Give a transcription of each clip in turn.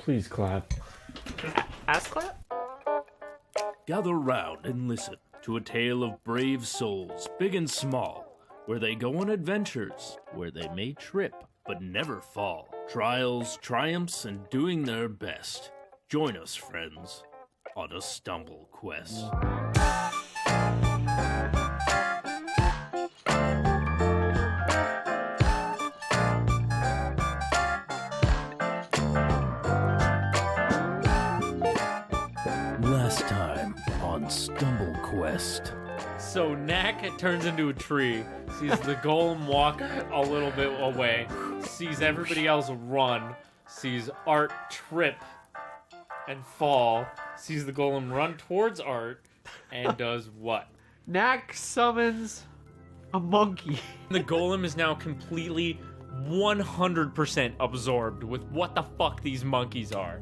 Please clap. Ass clap? Gather round and listen to a tale of brave souls, big and small, where they go on adventures, where they may trip but never fall. Trials, triumphs, and doing their best. Join us, friends, on a stumble quest. Last time on Stumble Quest. So Knack turns into a tree, sees the golem walk a little bit away, sees everybody else run, sees Art trip and fall, sees the golem run towards Art, and does what? Knack summons a monkey. The golem is now completely 100% absorbed with what the fuck these monkeys are.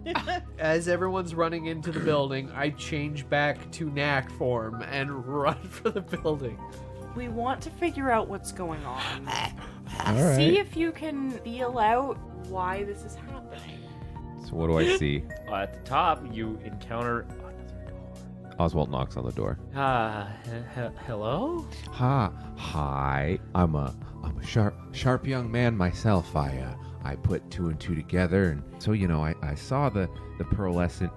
As everyone's running into the building, I change back to Knack form and run for the building. We want to figure out what's going on. All right. See if you can feel out why this is happening. So what do I see? At the top, you encounter another Oswalt knocks on the door. door. Hello? Hi. I'm a sharp young man myself. I put two and two together, and so I saw the pearlescent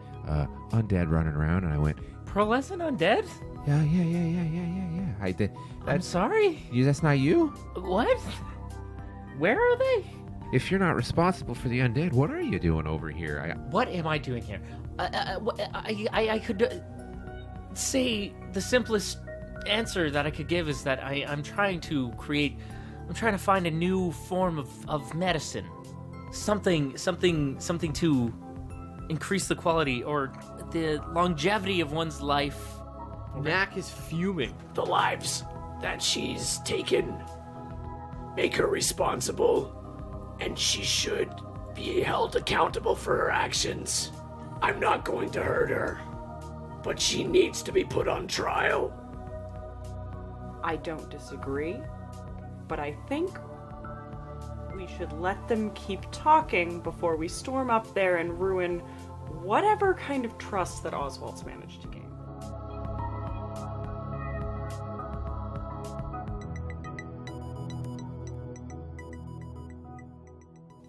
undead running around, and I went, Pearlescent undead? yeah. I did. I'm sorry? That's not you? What? Where are they? If you're not responsible for the undead, what are you doing over here? What am I doing here? I could say the simplest answer that I could give is that I'm trying to find a new form of medicine. Something to increase the quality or the longevity of one's life. Knack is fuming. The lives that she's taken make her responsible, and she should be held accountable for her actions. I'm not going to hurt her, but she needs to be put on trial. I don't disagree, but I think we should let them keep talking before we storm up there and ruin whatever kind of trust that Oswalt's managed to gain.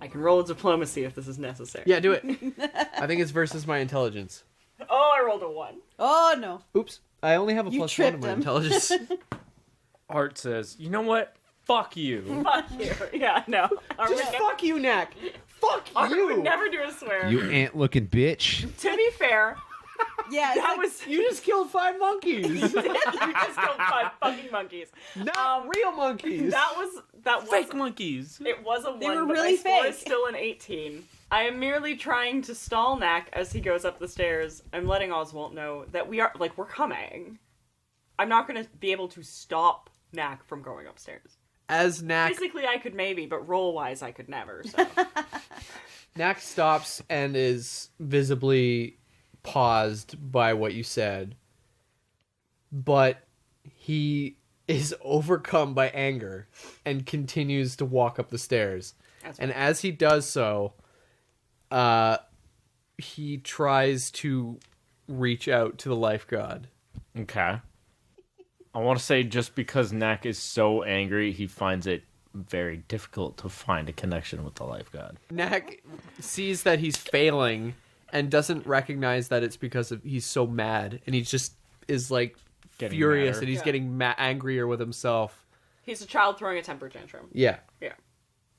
I can roll a diplomacy if this is necessary. Yeah, do it. I think it's versus my intelligence. Oh, I rolled a 1. Oh, no. Oops. I only have a You plus 1 to tripped my him. intelligence. Art says, you know what? Fuck you. Fuck you. Yeah, no. Just fuck you, Knack. Fuck I you. would never do a swear. You ant-looking bitch. To be fair, Yeah, that was... You just killed 5 monkeys. You just killed 5 fucking monkeys. Not real monkeys. That was Fake monkeys. It was a 1, They were but really my score fake. is still an 18. I am merely trying to stall Knack as he goes up the stairs. I'm letting Oswalt know that we're coming. I'm not going to be able to stop Knack from going upstairs. As Knack Physically, I could maybe, but roll-wise, I could never, so... Knack stops and is visibly paused by what you said, but he is overcome by anger and continues to walk up the stairs. And as he does so, he tries to reach out to the life god. Okay. I want to say just because Knack is so angry, he finds it very difficult to find a connection with the life god. Knack sees that he's failing and doesn't recognize that it's because he's so mad, and he just is like Getting furious, madder. and he's getting angrier with himself. He's a child throwing a temper tantrum. Yeah. Yeah.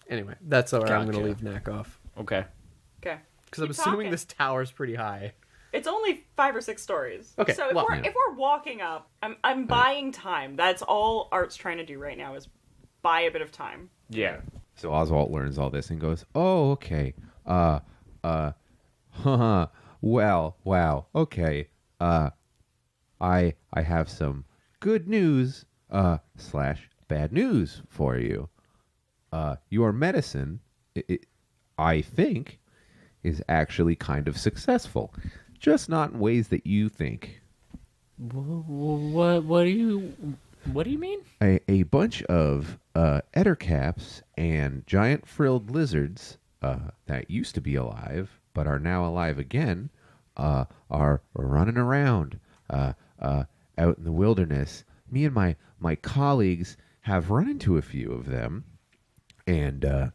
Anyway, that's where I'm going to Gotcha. leave Knack off. Okay. Okay. Because I'm Keep assuming talking. this tower's pretty high. It's only 5 or 6 stories. Okay, So if, well, if we're walking up, I'm buying time. That's all Art's trying to do right now is buy a bit of time. Yeah. So Oswalt learns all this and goes, "Oh, okay. Well, wow. Okay. I have some good news / bad news for you. Your medicine, I think, is actually kind of successful, just not in ways that you think. What do you mean? A bunch of ettercaps and giant frilled lizards that used to be alive but are now alive again, are running around out in the wilderness. Me and my colleagues have run into a few of them, and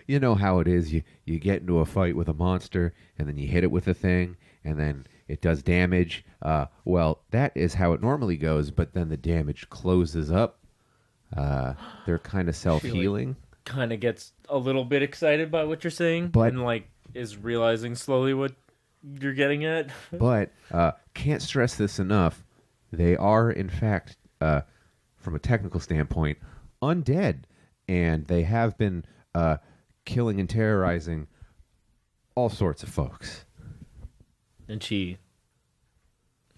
you know how it is. You get into a fight with a monster, and then you hit it with a thing, and then it does damage. Well, that is how it normally goes, but then the damage closes up. They're kind of self-healing. Kind of gets a little bit excited by what you're saying, But- and like is realizing slowly what you're getting at. But can't stress this enough. They are, in fact, from a technical standpoint, undead, and they have been killing and terrorizing all sorts of folks. And she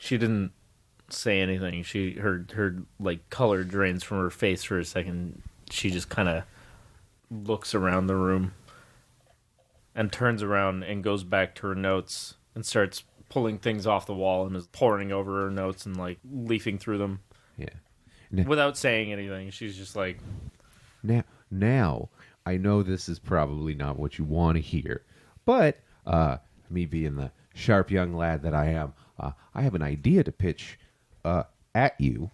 didn't say anything. Her like color drains from her face for a second. She just kind of looks around the room and turns around and goes back to her notes and starts pulling things off the wall and is poring over her notes and like leafing through them. Yeah. Without saying anything. She's just like, Now, I know this is probably not what you want to hear, but me being the sharp young lad that I am, I have an idea to pitch at you.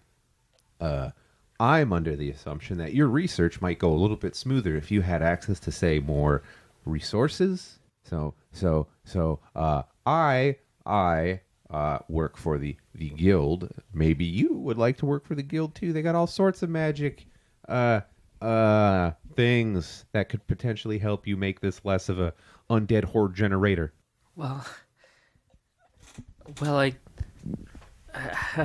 I'm under the assumption that your research might go a little bit smoother if you had access to, say, more resources. So I work for the guild. Maybe you would like to work for the guild too. They got all sorts of magic things that could potentially help you make this less of a undead horde generator. well, I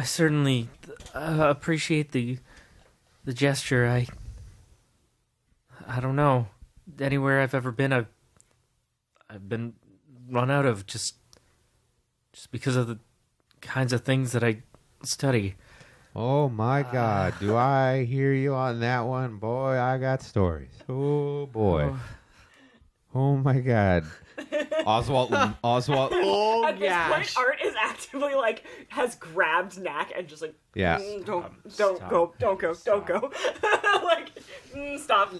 certainly appreciate the gesture. I don't know. Anywhere I've ever been, I've been run out of just because of the kinds of things that I study. Oh my God, do I hear you on that one? Boy, I got stories. Oh boy. Oh my God. Oswalt. Oh, At this point, Art is actively like has grabbed Knack and just like, Yeah. don't Stop. go, like, stop.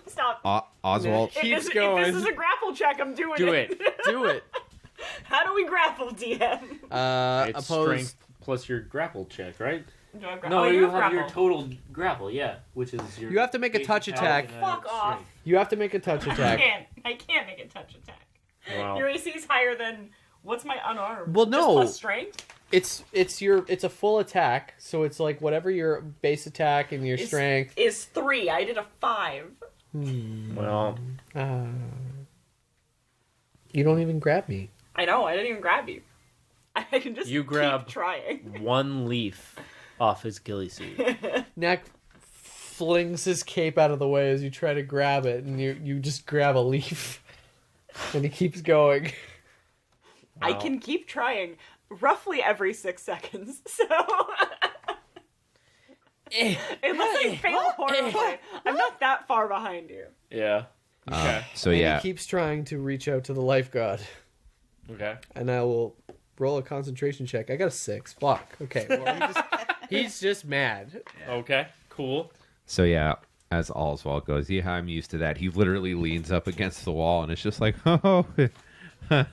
Oswalt. Keeps If going. this is a grapple check, I'm doing Do it. it. Do it. How do we grapple, DM? It's Oppose. strength plus your grapple check, right? Do I No, you you have grapple. your total grapple, yeah, which is your. You have to make a base touch attack. and Fuck off. strength. You have to make a touch attack. I can't make a touch attack. Wow. Your AC is higher than what's my unarmed? Well, Just no. plus strength. It's a full attack, so it's like whatever your base attack and your strength. Is 3. I did a 5. Well, You don't even grab me. I know. I didn't even grab you. I can just You grab- keep trying. one leaf off his ghillie suit. Knack flings his cape out of the way as you try to grab it, and you just grab a leaf, and he keeps going. I can keep trying roughly every 6 seconds. So unless I fail horribly, I'm not that far behind you. Yeah. Okay. So And yeah. he keeps trying to reach out to the life god, Okay. and I will roll a concentration check. I got a 6. Fuck. Okay. Well, he's just mad. Okay. Cool. So yeah, as Oswald goes, yeah, I'm used to that. He literally leans up against the wall and it's just like, oh,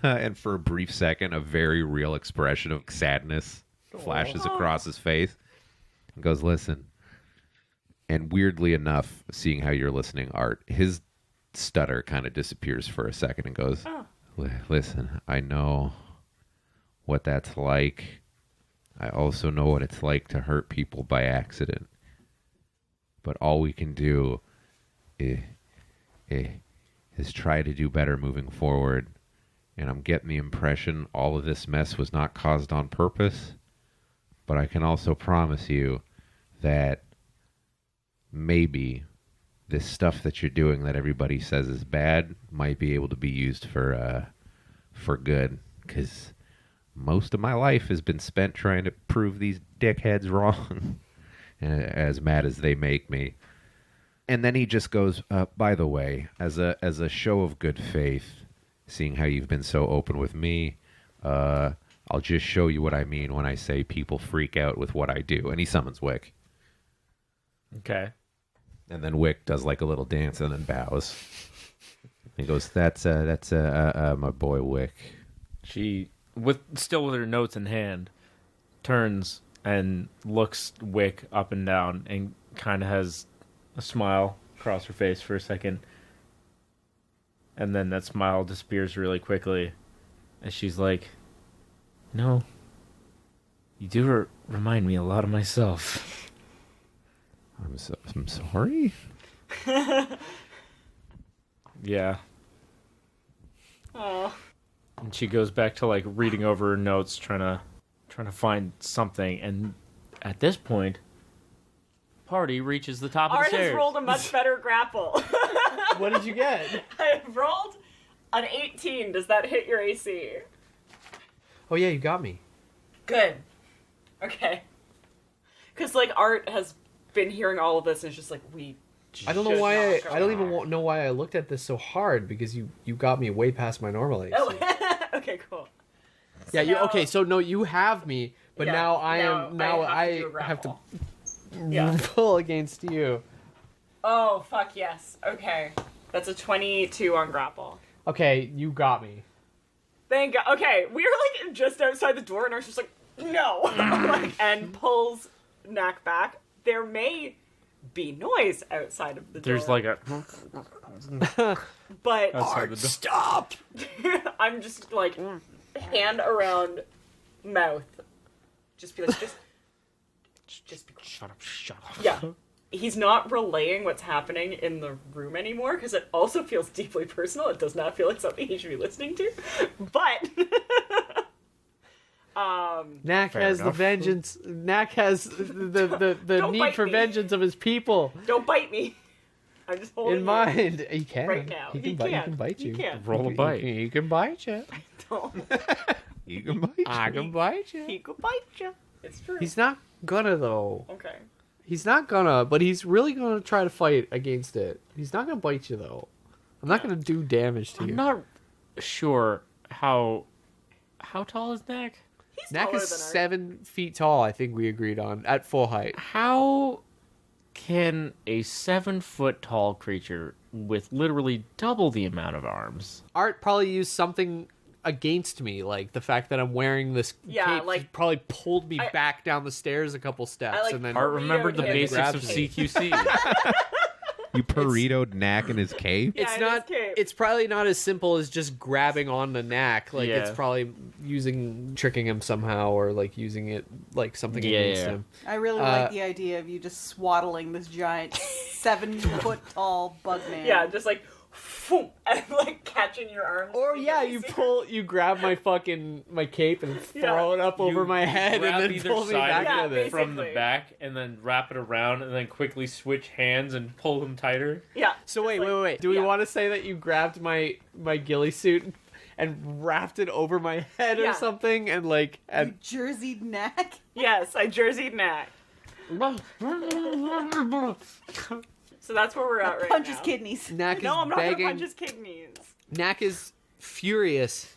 and for a brief second, a very real expression of sadness flashes across his face. And goes, listen. And weirdly enough, seeing how you're listening, Art, his stutter kind of disappears for a second and goes, listen, I know what that's like. I also know what it's like to hurt people by accident. But all we can do is try to do better moving forward. And I'm getting the impression all of this mess was not caused on purpose. But I can also promise you that maybe this stuff that you're doing that everybody says is bad might be able to be used for good. Because most of my life has been spent trying to prove these dickheads wrong. As mad as they make me. And then he just goes, by the way, as a show of good faith, seeing how you've been so open with me, I'll just show you what I mean when I say people freak out with what I do. And he summons Wick. Okay. And then Wick does like a little dance and then bows. He goes, that's my boy Wick. She, still with her notes in hand, turns and looks Wick up and down and kind of has a smile across her face for a second. And then that smile disappears really quickly. And she's like, no, you do remind me a lot of myself. I'm sorry? Yeah. Oh. And she goes back to like reading over her notes, trying to find something. And at this point, party reaches the top of the Art stairs. has rolled a much better grapple. What did you get? I have rolled an 18. Does that hit your AC? Oh yeah, you got me. Good. Okay. Because like Art has been hearing all of this and it's just like I don't know should why. not go I don't there. even know why I looked at this so hard because you got me way past my normal AC. Oh, okay, cool. Yeah. You now- okay? So no, you have me, but Yeah, now I am. Now I I have to Yeah. pull against you. Oh, fuck yes. Okay. That's a 22 on grapple. Okay, you got me. Thank God. Okay, we were like just outside the door and Art's just like, no! Like, and pulls Knack back. There may be noise outside of the door. There's like a But outside the door. Stop! I'm just like, hand around mouth. Just be like, just be quiet. Shut up. Yeah. He's not relaying what's happening in the room anymore because it also feels deeply personal. It does not feel like something he should be listening to. But Knack Fair has the enough. vengeance. Knack has the Don't need bite for me. vengeance of his people don't bite me. I'm just holding in mind. He can. Right now. He He can bite. He can. can bite He you. can. Roll a bite. He can bite you. Don't. You can bite I can bite you. He could bite you. It's true. He's not gonna though. Okay. He's not gonna, but he's really gonna try to fight against it. He's not gonna bite you though. I'm not gonna do damage to you. I'm not sure how tall is Knack? He's Knack taller is than Art. 7 feet tall. I think we agreed on at full height. How can a 7-foot tall creature with literally double the amount of arms? Art probably used something against me, like the fact that I'm wearing this Yeah, cape. like- He probably pulled me I- back down the stairs a couple steps, I, like, and then Art remembered the him. basics of Grabbed me. CQC. You burritoed Knack in his cave? Yeah, it's in not. his cape. It's probably not as simple as just grabbing on the Knack. Like it's Yeah. probably tricking him somehow, or like using it like something against Yeah. him. I really like the idea of you just swaddling this giant 7-foot tall bug man. Yeah, just like, phoom, and like catching your arms. Or yeah, you grab my cape and throw it up over my head grab and then either pull me side back Yeah, with it. from the basically. back and then wrap it around and then quickly switch hands and pull them tighter. Yeah. So wait. like- Do we yeah. want to say that you grabbed my ghillie suit and wrapped it over my head Yeah. or something and like You and jerseyed Knack. Yes, I jerseyed Knack. So that's where we're at right Punch now. his kidneys. Knack No, is I'm not gonna begging. punch his kidneys. Knack is furious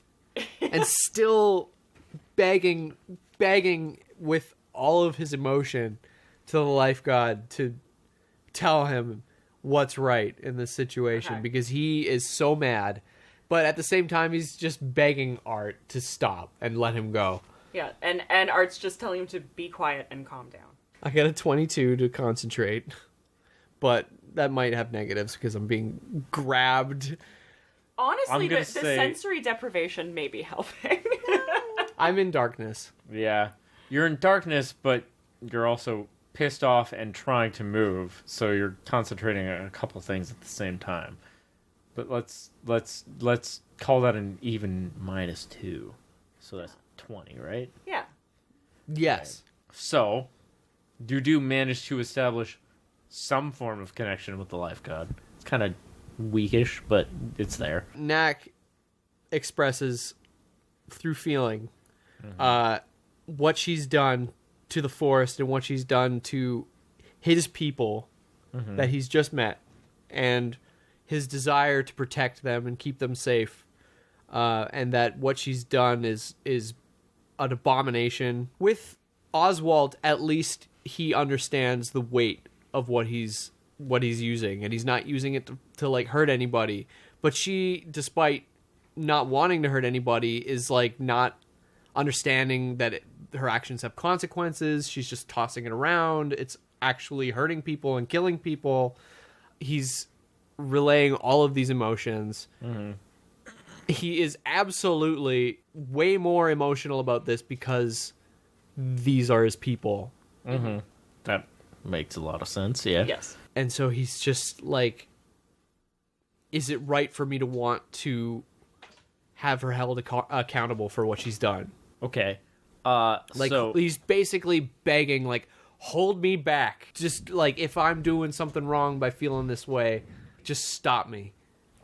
and still begging with all of his emotion to the life god to tell him what's right in this situation Okay. because he is so mad. But at the same time, he's just begging Art to stop and let him go. Yeah, and Art's just telling him to be quiet and calm down. I got a 22 to concentrate, but that might have negatives because I'm being grabbed. Honestly, I'm the gonna say- sensory deprivation may be helping. I'm in darkness. Yeah. You're in darkness, but you're also pissed off and trying to move, so you're concentrating on a couple things at the same time. But let's call that an even -2. So that's 20, right? Yeah. Yes. So, you do manage to establish some form of connection with the life god. It's kind of weakish, but it's there. Knack expresses through feeling what she's done to the forest and what she's done to his people that he's just met, and his desire to protect them and keep them safe, and that what she's done is an abomination. With Oswalt, at least he understands the weight of what he's using, and he's not using it to like hurt anybody, But she, despite not wanting to hurt anybody, is like not understanding that her actions have consequences. She's just tossing it around. It's actually hurting people and killing people. He's relaying all of these emotions. He is absolutely way more emotional about this because these are his people. That makes a lot of sense, yeah. Yes. And so he's just like, is it right for me to want to have her held accountable for what she's done? Okay. Like, so, he's basically begging, like, hold me back. Just, like, if I'm doing something wrong by feeling this way, just stop me.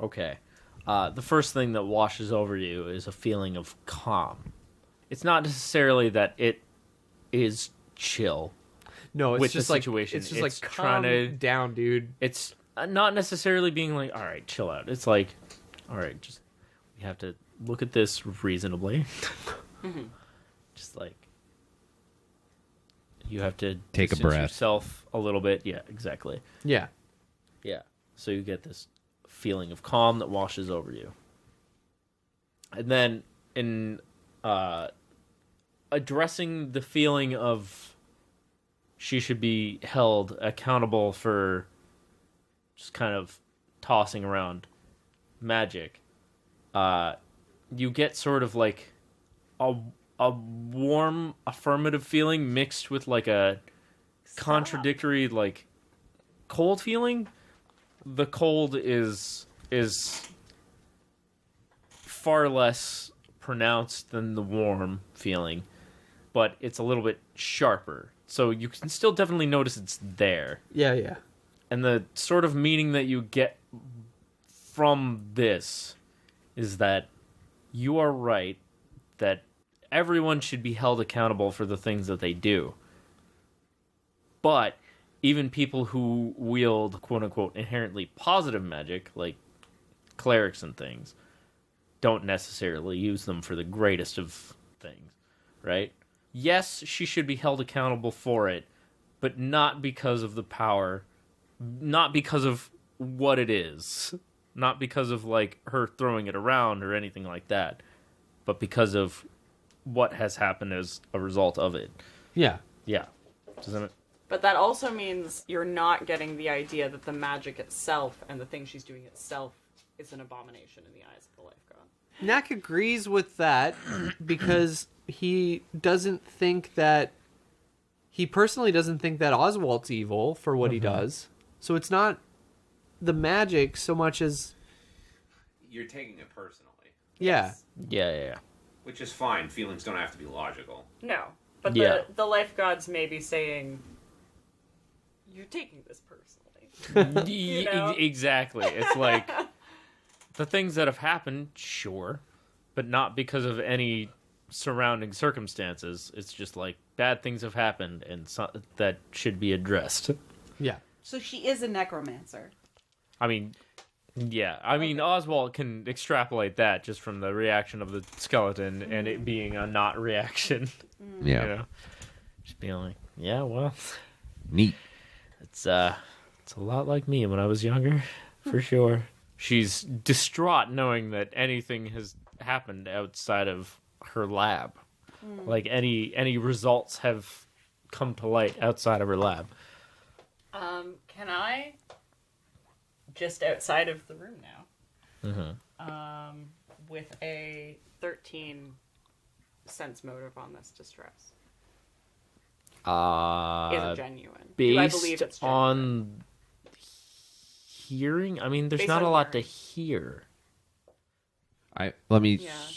okay. The first thing that washes over you is a feeling of calm. It's not necessarily that it is chill. No, it's With just the like situation. it's just It's like trying calm to- down, dude. It's not necessarily being like, all right, chill out. It's like, all right, just we have to look at this reasonably. Just like you have to Take a distance breath. yourself a little bit. Yeah, exactly. Yeah. Yeah. So you get this feeling of calm that washes over you. And then in addressing the feeling of she should be held accountable for just kind of tossing around magic, you get sort of like a warm affirmative feeling mixed with like a contradictory like cold feeling. The cold is far less pronounced than the warm feeling, but it's a little bit sharper. So you can still definitely notice it's there. Yeah, yeah. And the sort of meaning that you get from this is that you are right that everyone should be held accountable for the things that they do. But even people who wield quote-unquote inherently positive magic, like clerics and things, don't necessarily use them for the greatest of things, right? Yes, she should be held accountable for it, but not because of the power, not because of what it is, not because of like her throwing it around or anything like that, but because of what has happened as a result of it. Yeah. Yeah. Doesn't it? But that also means you're not getting the idea that the magic itself and the thing she's doing itself is an abomination in the eyes of the life god. Knack agrees with that because he doesn't think that... He personally doesn't think that Oswalt's evil for what he does. So it's not the magic so much as... You're taking it personally, Yeah. Yeah. which is fine. Feelings don't have to be logical. No. But Yeah. the life gods may be saying, you're taking this personally. You know? Exactly. It's like the things that have happened, sure, but not because of any surrounding circumstances. It's just like bad things have happened and that should be addressed. Yeah. So she is a necromancer. I mean, yeah. I mean, Oswalt can extrapolate that just from the reaction of the skeleton and it being a not reaction. Yeah. You know? Just being like, yeah, well, Neat. it's a lot like me when I was younger, for sure. She's distraught knowing that anything has happened outside of her lab. Like any results have come to light outside of her lab. Can I, just outside of the room now, with a 13 sense motive on this distress? Is it genuine? Do I believe Based it's genuine? on hearing, I mean, there's Based not a on lot to hearing. hear.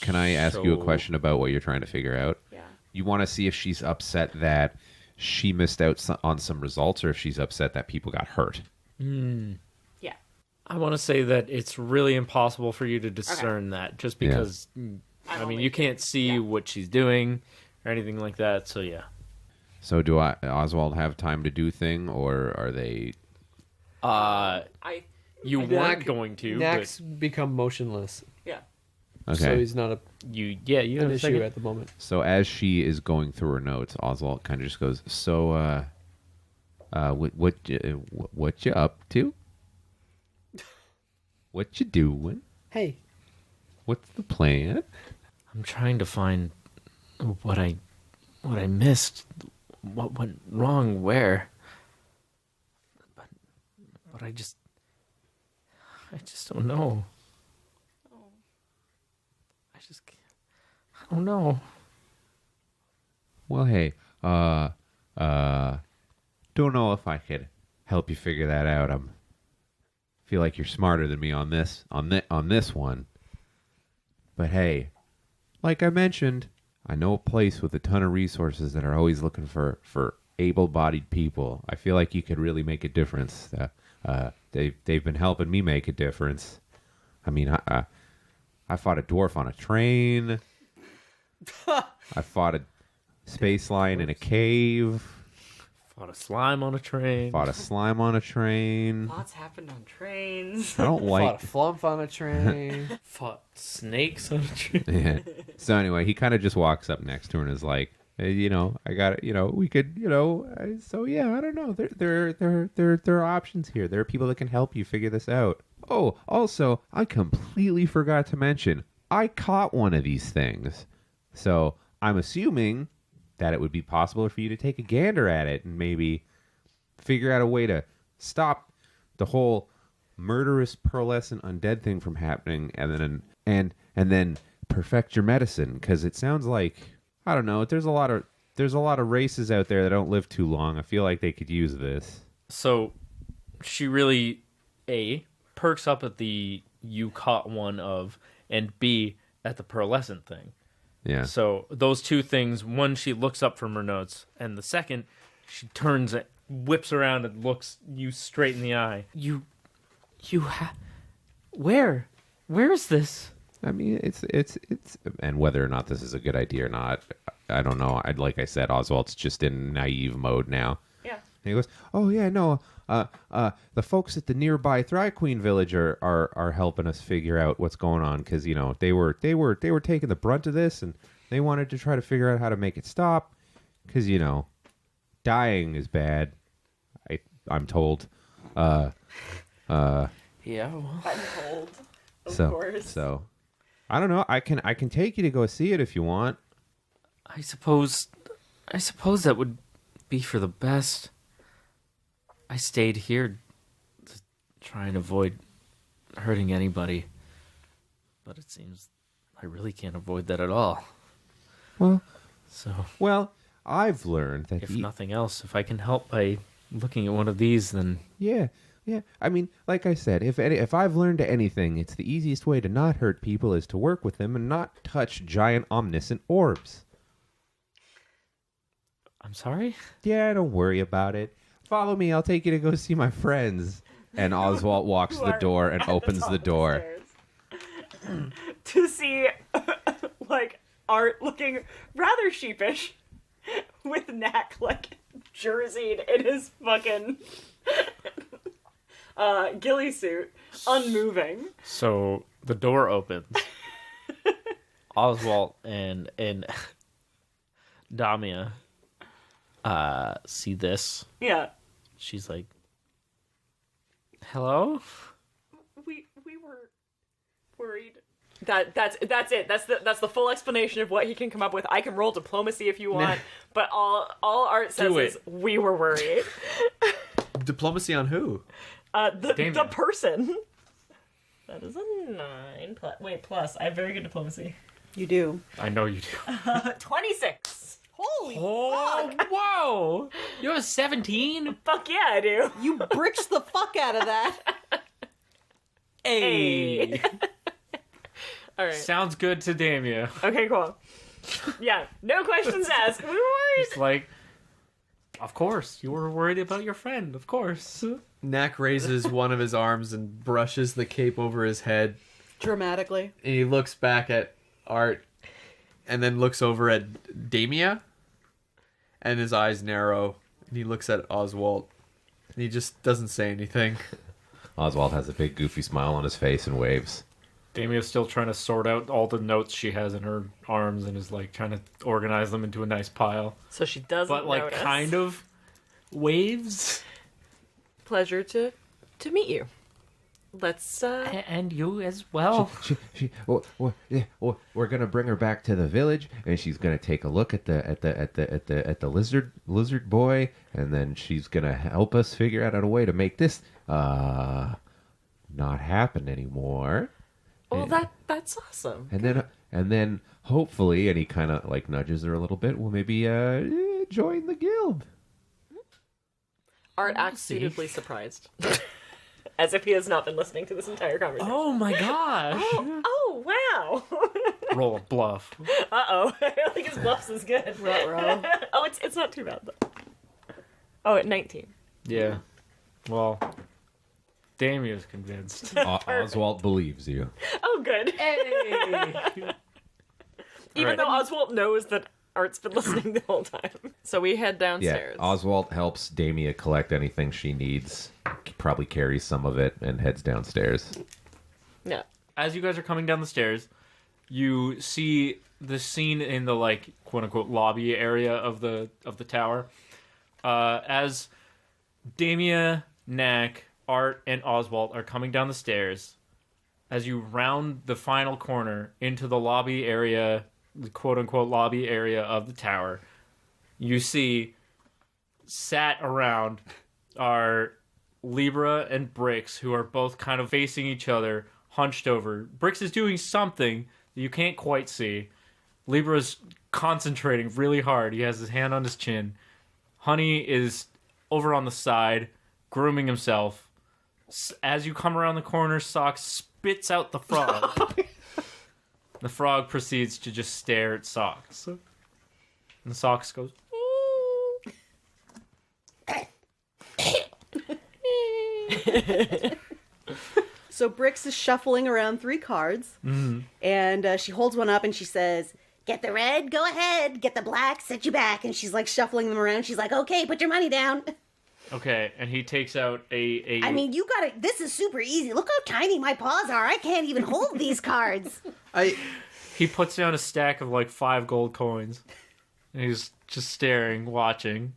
Can I ask you a So- question about what you're trying to figure out? Yeah. You want to see if she's upset that she missed out on some results, or if she's upset that people got hurt. Yeah. I want to say that it's really impossible for you to discern that just because, I mean, you can't see what she's doing or anything like that, so yeah. So do Oswald have time to do thing, or are they? You Knack- weren't going to, Knack's become motionless. Yeah. Okay. So he's not but you have an a issue second? at the moment. So as she is going through her notes, Oswald kind of just goes, "So, what you up to? What you doing?" Hey. What's the plan? I'm trying to find what I missed, what went wrong where. But I just don't know. I don't know. Well, hey, don't know if I could help you figure that out. Feel like you're smarter than me on this one. But hey, like I mentioned, I know a place with a ton of resources that are always looking for able-bodied people. I feel like you could really make a difference. They've been helping me make a difference. I mean, I fought a dwarf on a train. I fought a space lion in a cave. Fought a slime on a train. Lots happened on trains. I don't like... Fought a flump on a train. Fought snakes on a train. Yeah. So anyway, he kind of just walks up next to her and is like, hey, I got it. We could, so yeah, I don't know. There are options here. There are people that can help you figure this out. Oh, also, I completely forgot to mention, I caught one of these things. So I'm assuming that it would be possible for you to take a gander at it and maybe figure out a way to stop the whole murderous pearlescent undead thing from happening, and then perfect your medicine, because it sounds like, I don't know, there's a lot of races out there that don't live too long. I feel like they could use this. So she really A, perks up at the you caught one of, and B, at the pearlescent thing. Yeah. So those two things, one, she looks up from her notes, and the second, she turns, whips around and looks you straight in the eye. Where is this? I mean, it's, and whether or not this is a good idea or not, I don't know. Like I said, Oswalt's just in naive mode now. Yeah. And he goes, oh yeah, no, the folks at the nearby Thry Queen village are helping us figure out what's going on, because they were taking the brunt of this, and they wanted to try to figure out how to make it stop, because dying is bad. I'm told. Yeah. Well. I'm told. Of course. So I don't know. I can take you to go see it if you want. I suppose that would be for the best. I stayed here to try and avoid hurting anybody, but it seems I really can't avoid that at all. Well, I've learned that if nothing else, if I can help by looking at one of these, then yeah. I mean, like I said, if I've learned anything, it's the easiest way to not hurt people is to work with them and not touch giant omniscient orbs. I'm sorry? Yeah, don't worry about it. Follow me. I'll take you to go see my friends. And Oswalt walks to the door and opens the door. To see, Art looking rather sheepish with Knack, jerseyed in his fucking ghillie suit, unmoving. So the door opens. Oswalt and Damia see this. Yeah. She's like, hello? We were worried. That's it. That's the full explanation of what he can come up with. I can roll diplomacy if you want, but all Art says is we were worried. Diplomacy on who? The person. That is a 9 plus. I have very good diplomacy. You do. I know you do. 26. Holy fuck! Whoa! You have a 17? Fuck yeah, I do. You bricks the fuck out of that. Hey! All right. Sounds good to Damia. Okay, cool. Yeah, no questions asked. We were worried. It's like, of course, you were worried about your friend, of course. Knack raises one of his arms and brushes the cape over his head. Dramatically. And he looks back at Art and then looks over at Damia. And his eyes narrow. And he looks at Oswalt. And he just doesn't say anything. Oswalt has a big goofy smile on his face and waves. Damia's still trying to sort out all the notes she has in her arms and is trying to organize them into a nice pile. So she doesn't But notice. kind of waves. Pleasure to meet you. Let's And you as well. We're gonna bring her back to the village, and she's gonna take a look at the lizard boy, and then she's gonna help us figure out a way to make this not happen anymore. Well, that's awesome. And then hopefully, and he kind of like nudges her a little bit. We'll maybe join the guild. Art acts suitably surprised. As if he has not been listening to this entire conversation. Oh my gosh. Oh wow. Roll a bluff. Uh-oh. I don't think his bluffs is good. Ruh-roh. Oh, it's not too bad, though. Oh, at 19. Yeah. Well, Damia's convinced. Oswalt believes you. Oh, good. Hey! Even though Oswalt knows that Art's been listening the whole time. So we head downstairs. Yeah, Oswalt helps Damia collect anything she needs, probably carries some of it, and heads downstairs. Yeah. As you guys are coming down the stairs, you see the scene in the, like, quote-unquote lobby area of the tower. As Damia, Knack, Art, and Oswalt are coming down the stairs, as you round the final corner into the lobby area, the quote-unquote lobby area of the tower, you see sat around are Libra and Brix, who are both kind of facing each other, hunched over. Brix is doing something that you can't quite see. Libra's concentrating really hard. He has his hand on his chin. Honey is over on the side, grooming himself. As you come around the corner, Sock spits out the frog. The frog proceeds to just stare at Socks. And Socks goes, So Brix is shuffling around 3 cards, and she holds one up and she says, "Get the red, go ahead. Get the black, set you back." And she's like shuffling them around. She's like, "Okay, put your money down." okay, and he takes out a I mean, you gotta, this is super easy. Look how tiny my paws are. I can't even hold these cards. he puts down a stack of like 5 gold coins. And he's just staring, watching,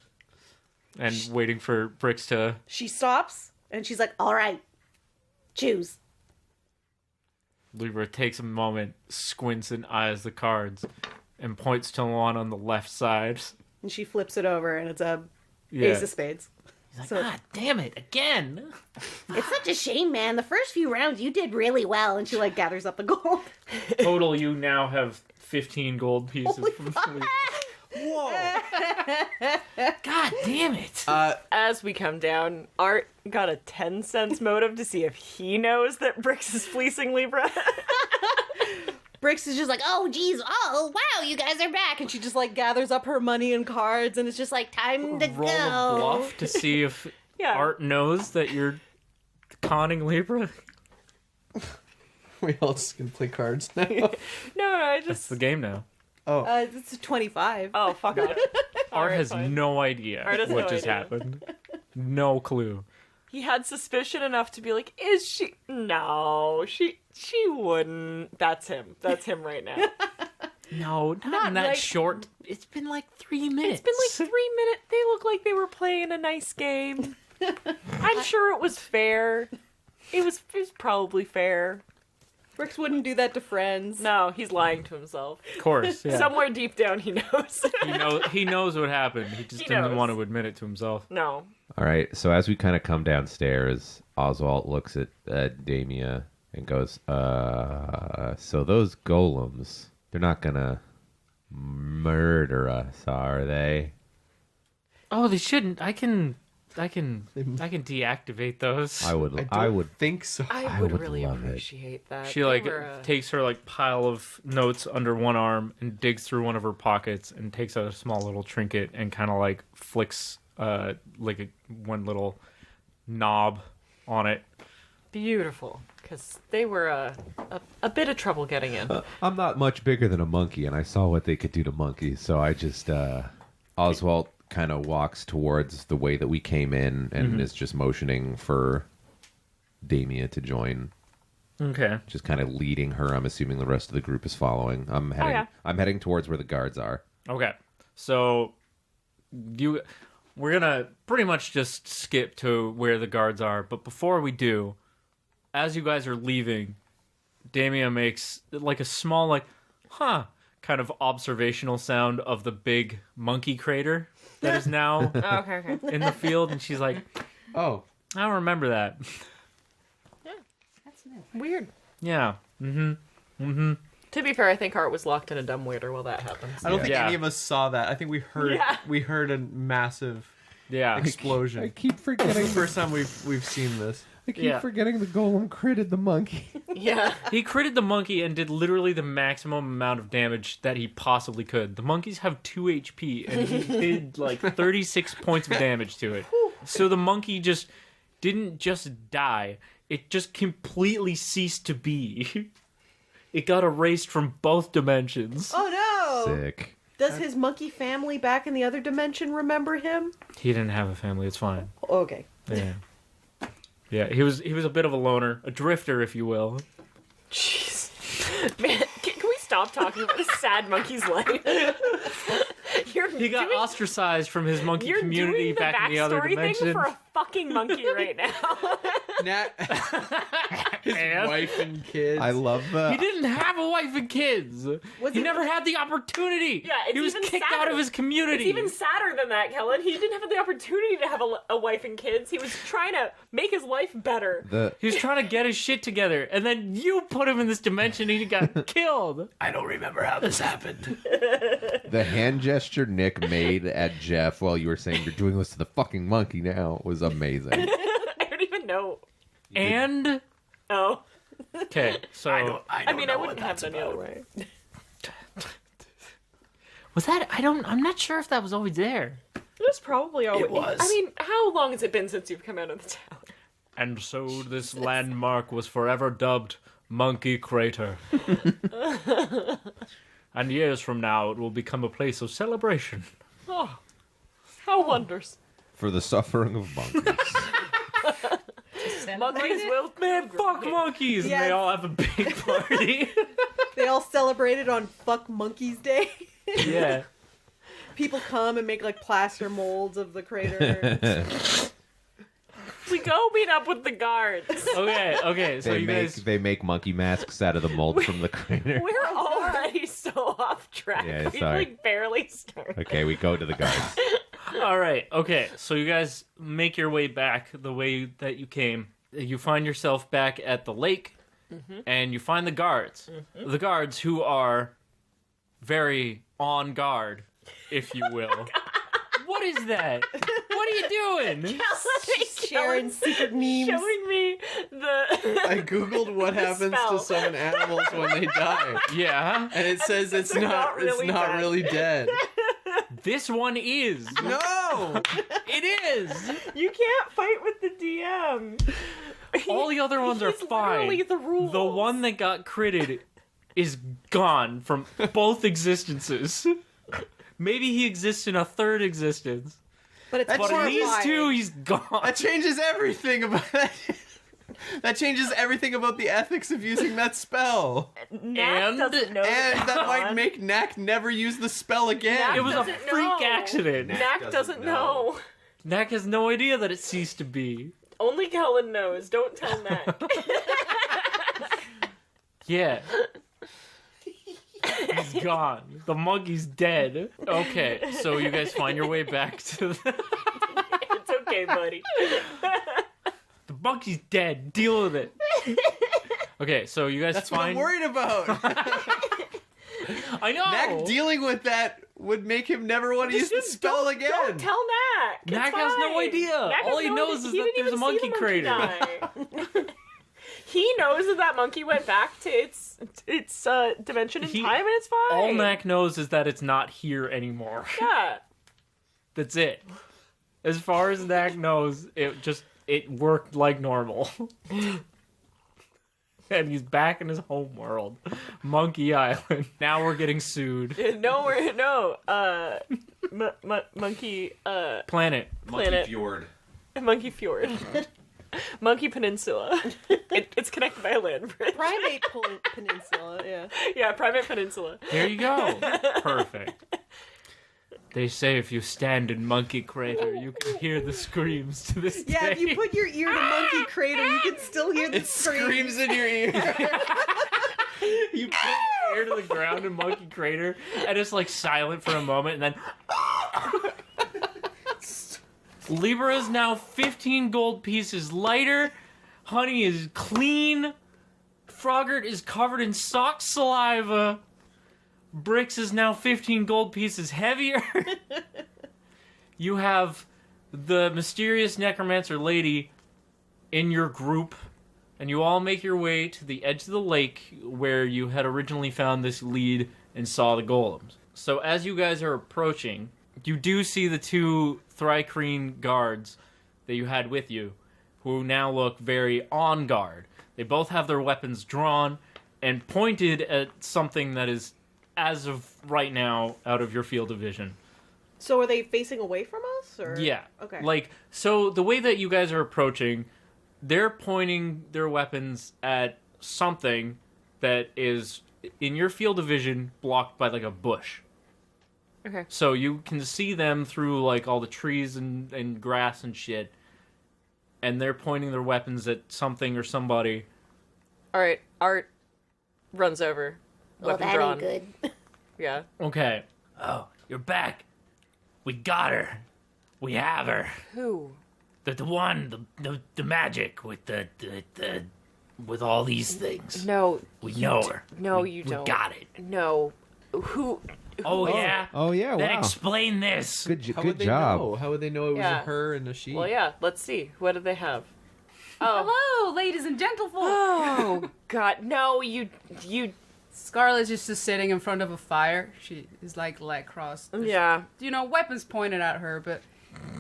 and waiting for Brix to... She stops and she's like, "All right, choose." Libra takes a moment, squints and eyes the cards, and points to one on the left side. And she flips it over and it's a Yeah. ace of spades. He's like, So- God damn it, again! It's such a shame, man. The first few rounds you did really well. And she like gathers up the gold. Total, you now have 15 gold pieces Holy from fuck. Libra. Whoa. God damn it! As we come down, Art got a 10 cents motive to see if he knows that Brix is fleecing Libra. Brix is just like, "Oh, geez. Oh, wow, you guys are back." And she just like gathers up her money and cards and it's just like, time to Roll go. a bluff to see if Yeah. Art knows that you're conning Libra. We all just gonna play cards now. No, I That's just... the game now. It's a 25. Oh, fuck off. Art right, has fine. no idea Art has what no just idea. happened. No clue. He had suspicion enough to be like, is she... No, she wouldn't. That's him. That's him right now. No, not Not in that like- short. It's been like 3 minutes. It's been like 3 minutes. They look like they were playing a nice game. I'm sure it was fair. It was probably fair. Brix wouldn't do that to friends. No, he's lying to himself. Of course, yeah. Somewhere deep down he knows. He knows what happened. He just He didn't knows. want to admit it to himself. No. All right, so as we kind of come downstairs, Oswalt looks at Damia and goes, so those golems, they're not gonna murder us, are they? Oh, they shouldn't. I can deactivate those. I would think so. I would would really love it. appreciate that. She They like were, takes her like pile of notes under one arm and digs through one of her pockets and takes out a small little trinket and kind of like flicks like one little knob on it. beautiful, because they were a bit of trouble getting in. I'm not much bigger than a monkey, and I saw what they could do to monkeys, so I just Oswalt kind of walks towards the way that we came in and is just motioning for Damia to join. Okay. Just kind of leading her. I'm assuming the rest of the group is following. I'm heading towards where the guards are. Okay. So we're gonna pretty much just skip to where the guards are, but before we do, as you guys are leaving, Damia makes like a small kind of observational sound of the big monkey crater that is now Okay. in the field, and she's like, Oh, I don't remember that. Weird. Yeah. To be fair, I think Art was locked in a dumbwaiter while that happened. I don't think Yeah. any of us saw that. I think we heard Yeah. we heard a massive Yeah. explosion. I keep It's forgetting. the first time we've seen this. I keep Yeah. forgetting the golem critted the monkey. Yeah. He critted the monkey and did literally the maximum amount of damage that he possibly could. The monkeys have 2 HP, and he did like 36 points of damage to it. So the monkey just didn't just die. It just completely ceased to be. It got erased from both dimensions. Oh no! Sick. Does his monkey family back in the other dimension remember him? He didn't have a family. It's fine. Okay. Yeah. Yeah, he was a bit of a loner, a drifter, if you will. Jeez. Man, can we stop talking about this sad monkey's life? He got ostracized from his monkey You're community doing the back in the other backstory dimension. thing for a fucking monkey right now. His And? wife and kids. I love He didn't have a wife and kids. He never had the opportunity. Yeah, it's he was even kicked sadder. out of his community. It's even sadder than that, Kellan. He didn't have the opportunity to have a wife and kids. He was trying to make his life better. He was trying to get his shit together, and then you put him in this dimension and he got killed. I don't remember how this happened. The hand gesture Nick made at Jeph while you were saying you're doing this to the fucking monkey now was amazing. I don't even know. And Oh. okay, so I don't mean, know I what wouldn't have that's done the other about. way. was that? I'm not sure if that was always there. It was probably always. It was. I mean, how long has it been since you've come out of the tower? And so this landmark was forever dubbed Monkey Crater. And years from now, it will become a place of celebration. Oh, how wonders. For the suffering of monkeys. Monkeys will. Man, fuck monkeys! And Yes. they all have a big party. They all celebrated on Fuck Monkeys Day. Yeah. People come and make like plaster molds of the crater. We go meet up with the guards. Okay, so you guys... They make monkey masks out of the mold from the crater. We're already so off track. Yeah, we sorry. like barely started. Okay, we go to the guards. Alright, okay, so you guys make your way back the way that you came. You find yourself back at the lake, and you find the guards. The guards who are very on guard, if you will. What is that? What are you doing? Sharon's secret memes. Showing me the. I googled what happens spell. to summon animals when they die, Yeah, and it says it's They're not not really dead. dead. this one is. No, It is. You can't fight with the DM. All the other ones are He's literally fine. the rules. The one that got critted is gone from both existences. Maybe he exists in a third existence. But it's That's But in these horrifying. two, he's gone. that changes everything about that. That changes everything about the ethics of using that spell, Knack And- doesn't know and that might Kellan. make Knack never use the spell again. It was a doesn't freak know. accident. Knack doesn't know. Knack has no idea that it ceased to be. Only Kellan knows. Don't tell Knack. Yeah. He's gone. The monkey's dead. Okay, so you guys find your way back to the... It's okay, buddy. The monkey's dead. Deal with it. Okay, so you guys That's what I'm find... worried about. I know! Knack dealing with that would make him never want to use the spell again. Don't tell Knack. Knack It's has no fine. idea. Knack All has he no knows idea. is He that didn't there's a even see monkey the crater. die. He knows that that monkey went back to its dimension and time, and it's fine. All Knack knows is that it's not here anymore. Yeah. That's it. As far as Knack knows, it worked like normal. And he's back in his home world, Monkey Island. Now we're getting sued. Monkey Planet. Planet. Fjord. Monkey Fjord. Monkey Peninsula. It's connected by a land bridge. Primate Peninsula, yeah. Yeah, Primate Peninsula. There you go. Perfect. They say if you stand in Monkey Crater, you can hear the screams to this day. Yeah, if you put your ear to Monkey Crater, you can still hear the It screams in your ear. You put your ear to the ground in Monkey Crater, and it's like silent for a moment, and then... Libra is now 15 gold pieces lighter. Honey is clean. Froggart is covered in sock saliva. Brix is now 15 gold pieces heavier. You have the mysterious necromancer lady in your group, and you all make your way to the edge of the lake where you had originally found this lead and saw the golems. So as you guys are approaching, you do see the two Thrycreen guards that you had with you, who now look very on guard. They both have their weapons drawn and pointed at something that is, as of right now, out of your field of vision. So are they facing away from us? Or? Yeah. Okay. Like, so the way that you guys are approaching, they're pointing their weapons at something that is, in your field of vision, blocked by, like, a bush. Okay. So you can see them through, like, all the trees and grass and shit. And they're pointing their weapons at something or somebody. All right. Art runs over. Well, Weapon that drawn. ain't good. Yeah. Okay. Oh, you're back. We got her. We have her. Who? The one, the magic with the with all these things. No. We know her. No, we, you we don't. got it. No. Who? Oh yeah. Oh yeah, Then wow. explain this. Good How good would they job. know? How would they know it was Yeah. a her and a she? Well, yeah. Let's see. What do they have? Oh. Hello, ladies and gentlefolk. Oh God. No. You. Scarlet's just sitting in front of a fire. She is like leg crossed. Yeah. You know, weapons pointed at her, but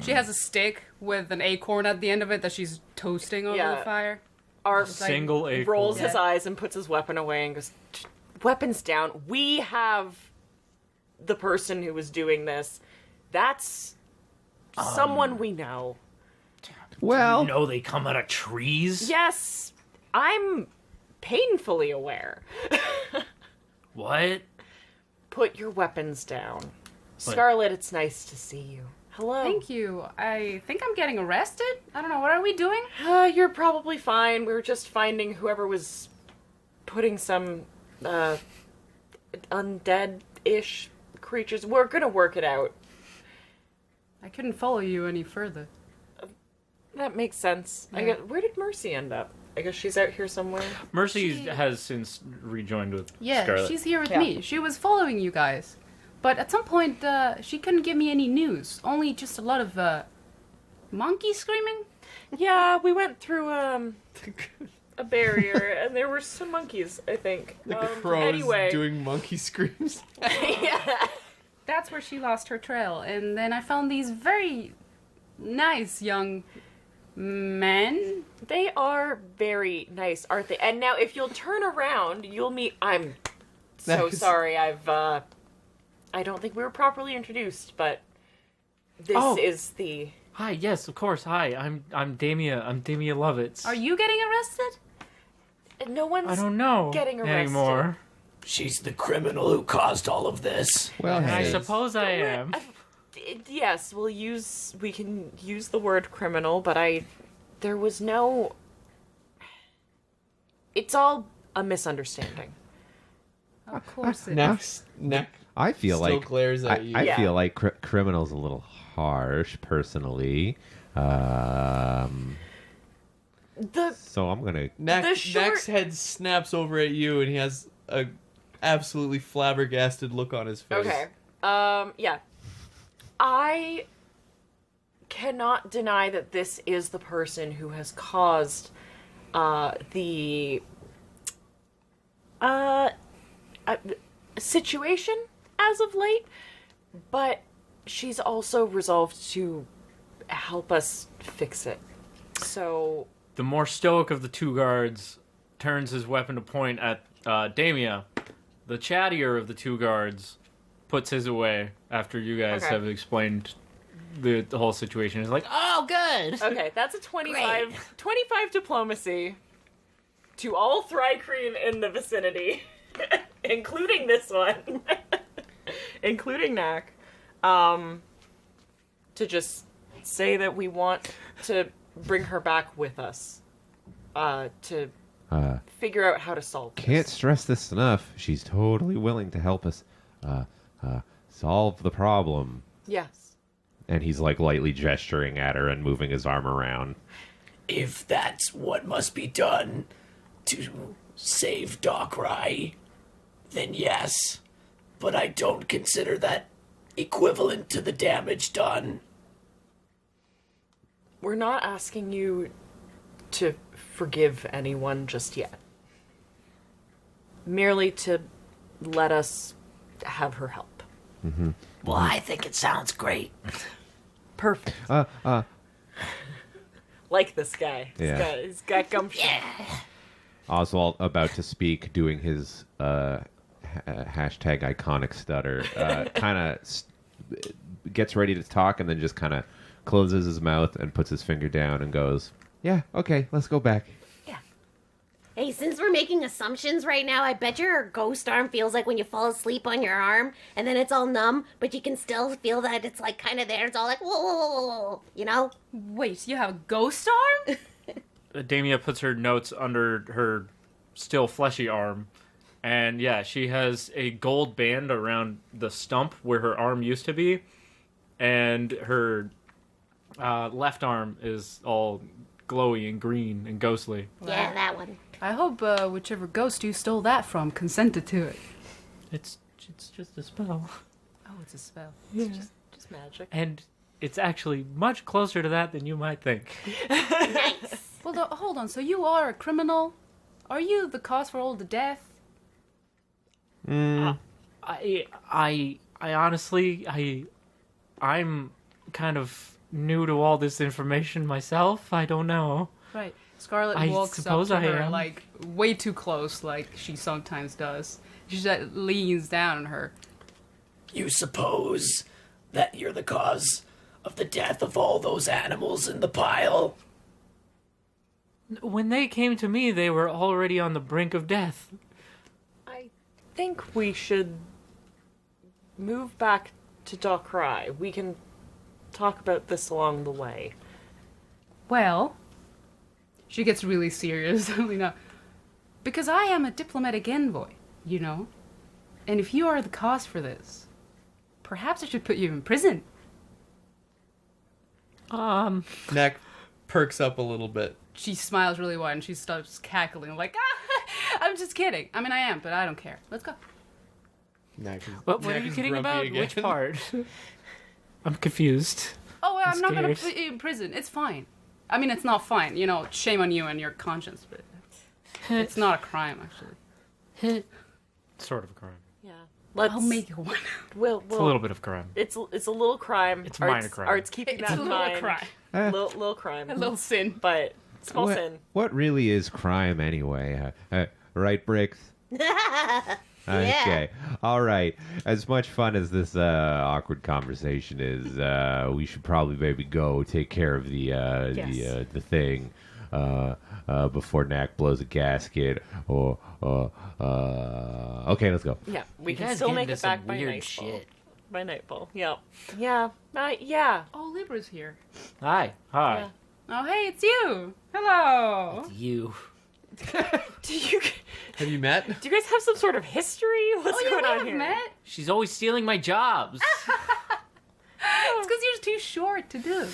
she has a stick with an acorn at the end of it that she's toasting over Yeah. the fire. Art Single acorn. rolls his Yeah. eyes and puts his weapon away and goes, "Weapons down. We have the person who was doing this. That's someone we know." Well, You know they come out of trees. Yes, I'm painfully aware. What? Put your weapons down. Scarlet, it's nice to see you. Hello. Thank you. I think I'm getting arrested. I don't know. What are we doing? You're probably fine. We were just finding whoever was putting some undead-ish creatures. We're gonna work it out. I couldn't follow you any further. That makes sense. Yeah. Where did Mercy end up? I guess she's out here somewhere. Mercy has since rejoined with Yeah, Scarlet. she's here with Yeah. me. She was following you guys. But at some point, she couldn't give me any news. Only just a lot of, monkeys screaming? Yeah, we went through a barrier, and there were some monkeys, I think. The crows anyway. doing monkey screams. Yeah. That's where she lost her trail. And then I found these very nice young men. They are very nice, aren't they? And now, if you'll turn around, you'll meet. I'm so Nice. sorry. I don't think we were properly introduced, but this Oh. is the. Hi, yes, of course. Hi, I'm Damia. I'm Damia Lovitz. Are you getting arrested? No one's. I don't know getting arrested. anymore. She's the criminal who caused all of this. well, And I hey. suppose I am. Yes, we can use the word criminal, but there was no. It's all a misunderstanding. Of course it Neck I feel still like glares at you. I Yeah. feel like criminal's a little harsh, personally. So I'm gonna. The short- Neck's head snaps over at you, and he has a absolutely flabbergasted look on his face. Okay. Yeah. I cannot deny that this is the person who has caused the situation as of late, but she's also resolved to help us fix it. So, The more stoic of the two guards turns his weapon to point at Damia. The chattier of the two guards puts his away after you guys Okay. have explained the whole situation. He's like, oh, good. okay, that's a 25 diplomacy to all Thrycreen in the vicinity, including this one, including Knack. to just say that we want to bring her back with us. To figure out how to solve this. Can't stress this enough. She's totally willing to help us solve the problem. Yes. And he's like lightly gesturing at her and moving his arm around. If that's what must be done to save Darkrai, then yes. But I don't consider that equivalent to the damage done. We're not asking you to forgive anyone just yet. Merely to let us have her help. Mm-hmm. Well, I think it sounds great. Perfect. Like this guy. Yeah. He's got gumption. Oswalt about to speak, doing his hashtag iconic stutter, kind of gets ready to talk and then just kind of closes his mouth and puts his finger down and goes, yeah, okay, let's go back. Hey, since we're making assumptions right now, I bet your ghost arm feels like when you fall asleep on your arm, and then it's all numb, but you can still feel that it's like kind of there. It's all like, whoa, whoa, whoa, whoa, you know? Wait, you have a ghost arm? Damia puts her notes under her still fleshy arm, and yeah, she has a gold band around the stump where her arm used to be, and her left arm is all glowy and green and ghostly. Yeah, that one. I hope whichever ghost you stole that from consented to it. It's just a spell. Oh, it's a spell. Yeah. It's just magic. And it's actually much closer to that than you might think. Nice. Well, hold on. So you are a criminal? Are you the cause for all the death? I honestly, I'm kind of new to all this information myself. I don't know. Right. Scarlet I walks up suppose to I her, am. like, way too close, like she sometimes does. She just leans down on her. You suppose that you're the cause of the death of all those animals in the pile? When they came to me, they were already on the brink of death. I think we should move back to Darkrai. We can talk about this along the way. Well, she gets really serious. Because I am a diplomatic envoy, you know? And if you are the cause for this, perhaps I should put you in prison. Knack perks up a little bit. She smiles really wide and she starts cackling like, I'm just kidding. I mean, I am, but I don't care. Let's go. Knack is, What are Knack you is kidding grumpy about? again. Which part? I'm confused. Oh, I'm not going to scared. put you in prison. It's fine. I mean, it's not fine. You know, shame on you and your conscience, but it's not a crime, actually. Sort of a crime. Yeah. I'll make it one. We'll, It's a little bit of crime. It's a little crime. It's a minor crime. Art's keeping It's that a in little mind. crime. Little crime. A little sin. But small sin. What really is crime anyway? Right, Brix? Okay. All right. As much fun as this awkward conversation is, we should probably maybe go take care of the thing before Knack blows a gasket. Or okay, let's go. Yeah, we You can guys still get make into it back some by weird nightfall. shit. By nightfall. Yeah. Yeah. Yeah. Oh, Libra's here. Hi. Yeah. Oh, hey, it's you. Hello. You. Do you Have you met? guys have some sort of history? What's Oh, yeah, going we on have here? met. She's always stealing my jobs. It's because you're too short to do.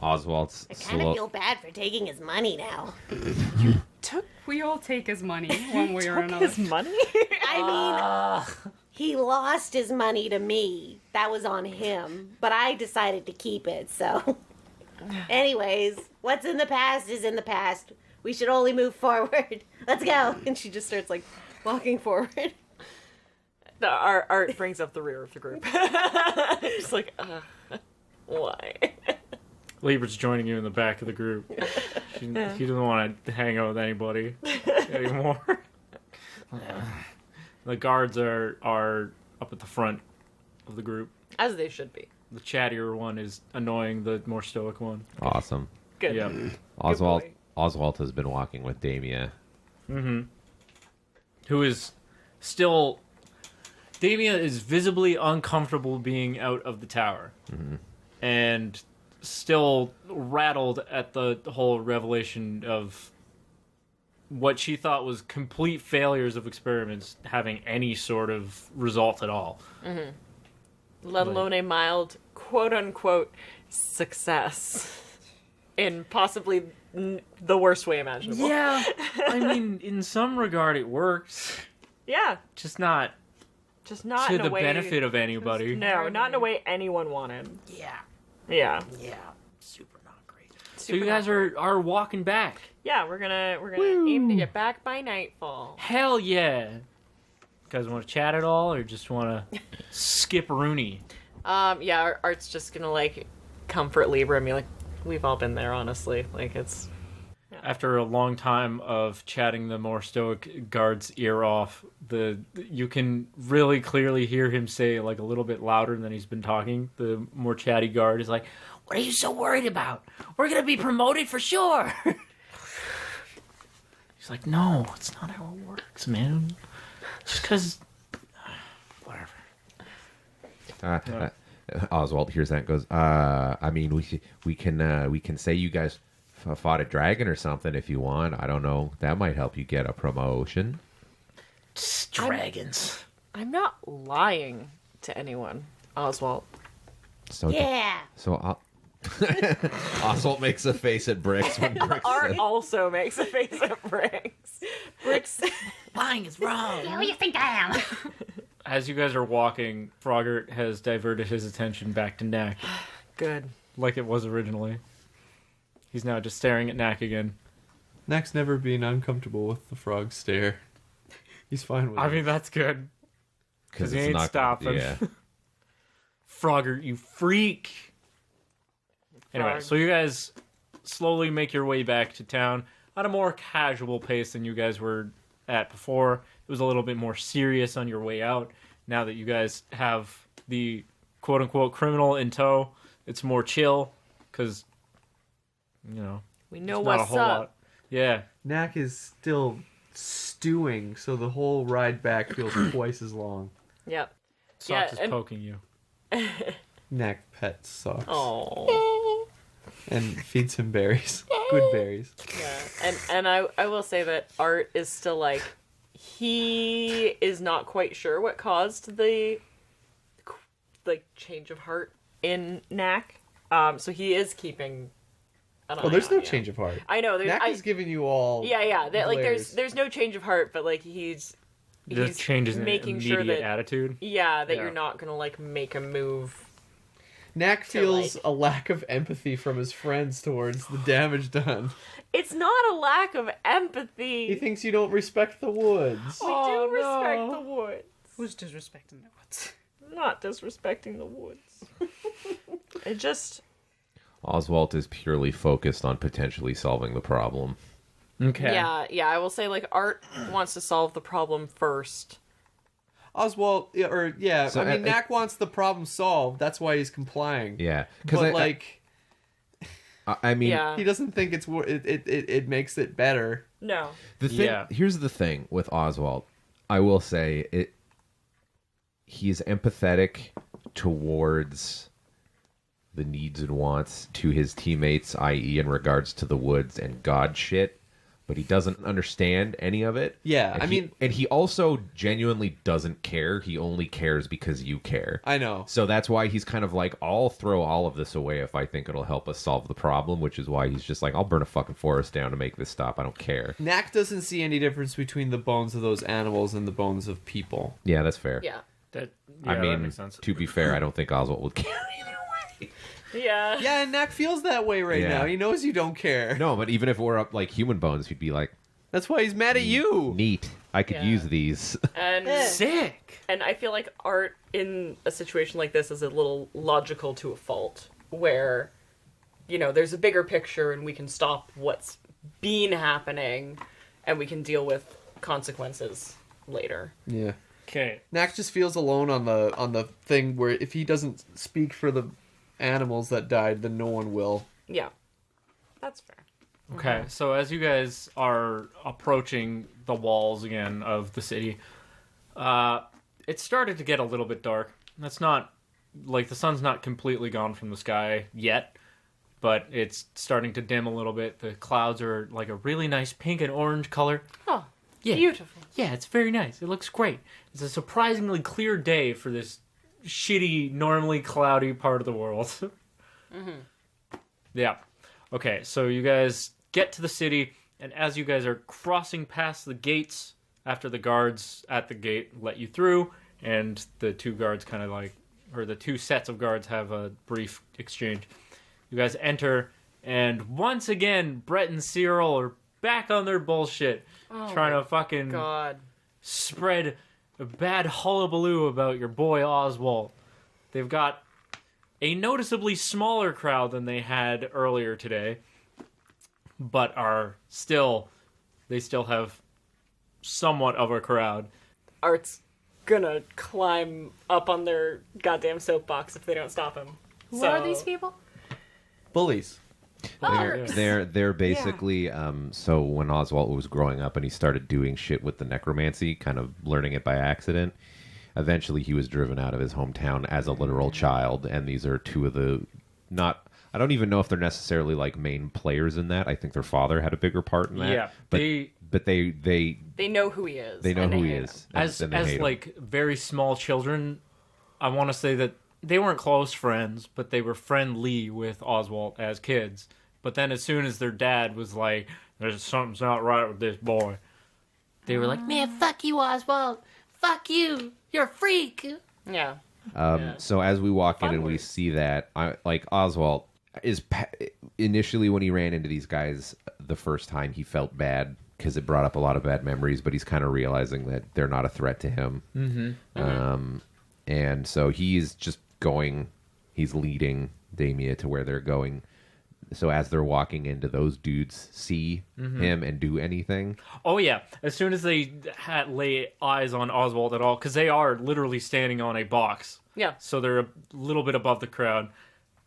Oswald's I kind of slow. feel bad for taking his money now. We all take his money one way or Took another. his money? I mean, he lost his money to me. That was on him. But I decided to keep it, so. Anyways, what's in the past is in the past. We should only move forward. Let's go. And she just starts like walking forward. Our Art brings up the rear of the group. Just like, why? Lieber's joining you in the back of the group. He doesn't want to hang out with anybody anymore. The guards are up at the front of the group. As they should be. The chattier one is annoying the more stoic one. Awesome. Good. Yeah. boy. Oswalt has been walking with Damia. Who is still Damia is visibly uncomfortable being out of the tower. And still rattled at the whole revelation of what she thought was complete failures of experiments having any sort of result at all. Let alone a mild, quote-unquote, success. In possibly the worst way imaginable. Yeah, I mean, in some regard it works. Yeah. Just not to to the way, benefit of anybody. No, not in a way anyone wanted. Yeah. Yeah. Super not great. So you guys are walking back. Yeah, we're gonna aim to get back by nightfall. Hell yeah. You guys want to chat at all, or just want to skip Rooney? Yeah, Art's just gonna like comfort Libra and be like, we've all been there, honestly. Like it's. After a long time of chatting the more stoic guard's ear off, you can really clearly hear him say, like a little bit louder than he's been talking. The more chatty guard is like, "What are you so worried about? We're gonna be promoted for sure." He's like, "No, it's not how it works, man. Just because, whatever." Oswalt hears that and goes, I mean, we can say you guys fought a dragon or something if you want. I don't know. That might help you get a promotion. Just dragons. I'm not lying to anyone, Oswalt. So Yeah. Oswalt makes a face at Brix when Brix Art says, also makes a face at Brix. Brix. Lying is wrong. Who do you think I am? As you guys are walking, Froggart has diverted his attention back to Knack, Good. like it was originally. He's now just staring at Knack again. Knack's never been uncomfortable with the frog stare. He's fine with it. I mean, that's good. Because he ain't stopping. Yeah. Froggart, you freak! Anyway, Frog. so you guys slowly make your way back to town at a more casual pace than you guys were at before. It was a little bit more serious on your way out. Now that you guys have the quote-unquote criminal in tow, it's more chill, because, you know, We know it's not a what's whole up. lot. Yeah. Knack is still stewing, so the whole ride back feels twice as long. Yep. Socks Yeah, is and- poking you. Knack pets socks Oh. and feeds him berries. Good berries. Yeah. And I will say that Art is still like, he is not quite sure what caused the change of heart in Knack. So he is keeping an eye Oh, there's on no you. change of heart. I know. Knack is giving you all. Yeah. Like glares. there's no change of heart, but like he's Just changes in making immediate sure that attitude. that Yeah. you're not gonna like make a move. Knack feels a lack of empathy from his friends towards the damage done. It's not a lack of empathy. He thinks you don't respect the woods. We do respect the woods. Who's disrespecting the woods? Not disrespecting the woods. It just Oswalt is purely focused on potentially solving the problem. Okay. yeah. I will say like Art wants to solve the problem first. Oswalt, So, I mean, Knack wants the problem solved. That's why he's complying. Yeah. But I mean, Yeah. he doesn't think it makes it better. No. the thing. Yeah. Here's the thing with Oswalt. I will say he's empathetic towards the needs and wants to his teammates, i.e., in regards to the woods and God shit. But he doesn't understand any of it. Yeah, and he also genuinely doesn't care. He only cares because you care. I know. So that's why he's kind of like, I'll throw all of this away if I think it'll help us solve the problem, which is why he's just like, I'll burn a fucking forest down to make this stop. I don't care. Knack doesn't see any difference between the bones of those animals and the bones of people. Yeah, that's fair. Yeah. That I mean, makes sense. to be fair, I don't think Oswalt would care either way. Yeah. Yeah, and Knack feels that way right Yeah. now. He knows you don't care. No, but even if we're up like human bones, he'd be like, That's why he's mad at you. neat. I could Yeah. use these. And Sick. and I feel like Art in a situation like this is a little logical to a fault, where, you know, there's a bigger picture and we can stop what's been happening and we can deal with consequences later. Yeah. Okay. Knack just feels alone on the thing where if he doesn't speak for the animals that died, then no one will. Yeah. That's fair. Okay, so as you guys are approaching the walls again of the city, It started to get a little bit dark. That's not, like, the sun's not completely gone from the sky yet, but it's starting to dim a little bit. The clouds are, like, a really nice pink and orange color. Oh, Yeah. beautiful. Yeah, it's very nice. It looks great. It's a surprisingly clear day for this shitty, normally cloudy part of the world. Yeah. Okay, so you guys get to the city, and as you guys are crossing past the gates, after the guards at the gate let you through, and the two guards kind of like, or the two sets of guards have a brief exchange. You guys enter, and once again, Brett and Cyril are back on their bullshit, trying to fucking God. spread a bad hullabaloo about your boy Oswalt. They've got a noticeably smaller crowd than they had earlier today, but they still have somewhat of a crowd. Art's gonna climb up on their goddamn soapbox if they don't stop him. Who are these people? Bullies. They're basically so when Oswalt was growing up and he started doing shit with the necromancy, kind of learning it by accident, eventually he was driven out of his hometown as a literal child, and these are two of the I don't even know if they're necessarily like main players in that. I think their father had a bigger part in that. Yeah, but they know who he is. They know and who they he hate is. him. As and they hate him. like very small children, I want to say that they weren't close friends, but they were friendly with Oswalt as kids. But then as soon as their dad was like, "There's something's not right with this boy," they were like, "Man, fuck you, Oswalt. Fuck you. You're a freak." Yeah. So as we walk in and we see that, like Oswalt is initially when he ran into these guys the first time, he felt bad because it brought up a lot of bad memories. But he's kind of realizing that they're not a threat to him, and so he's just going. He's leading Damia to where they're going. So as they're walking into, those dudes see him and do anything. Oh yeah, as soon as they lay eyes on Oswalt at all, because they are literally standing on a box. Yeah. So they're a little bit above the crowd,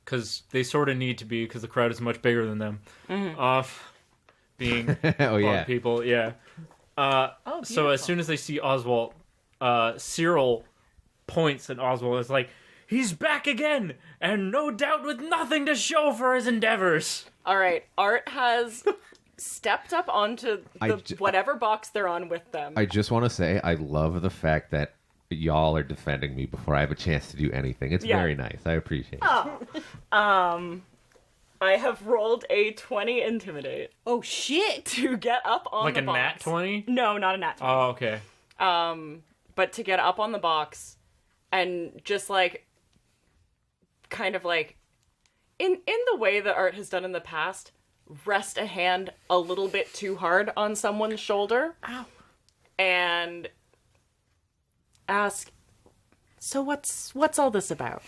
because they sort of need to be, because the crowd is much bigger than them. Being people, yeah. So as soon as they see Oswalt, Cyril points at Oswalt and is like, "He's back again, and no doubt with nothing to show for his endeavors." All right. Art has stepped up onto whatever box they're on with them. I just want to say I love the fact that y'all are defending me before I have a chance to do anything. It's very nice. I appreciate it. I have rolled a 20 intimidate Oh shit! to get up on Like the a box. nat 20? No, not a nat 20. Oh, okay. But to get up on the box and just like kind of like in the way that Art has done in the past, rest a hand a little bit too hard on someone's shoulder. Ow. And ask, "So what's all this about?"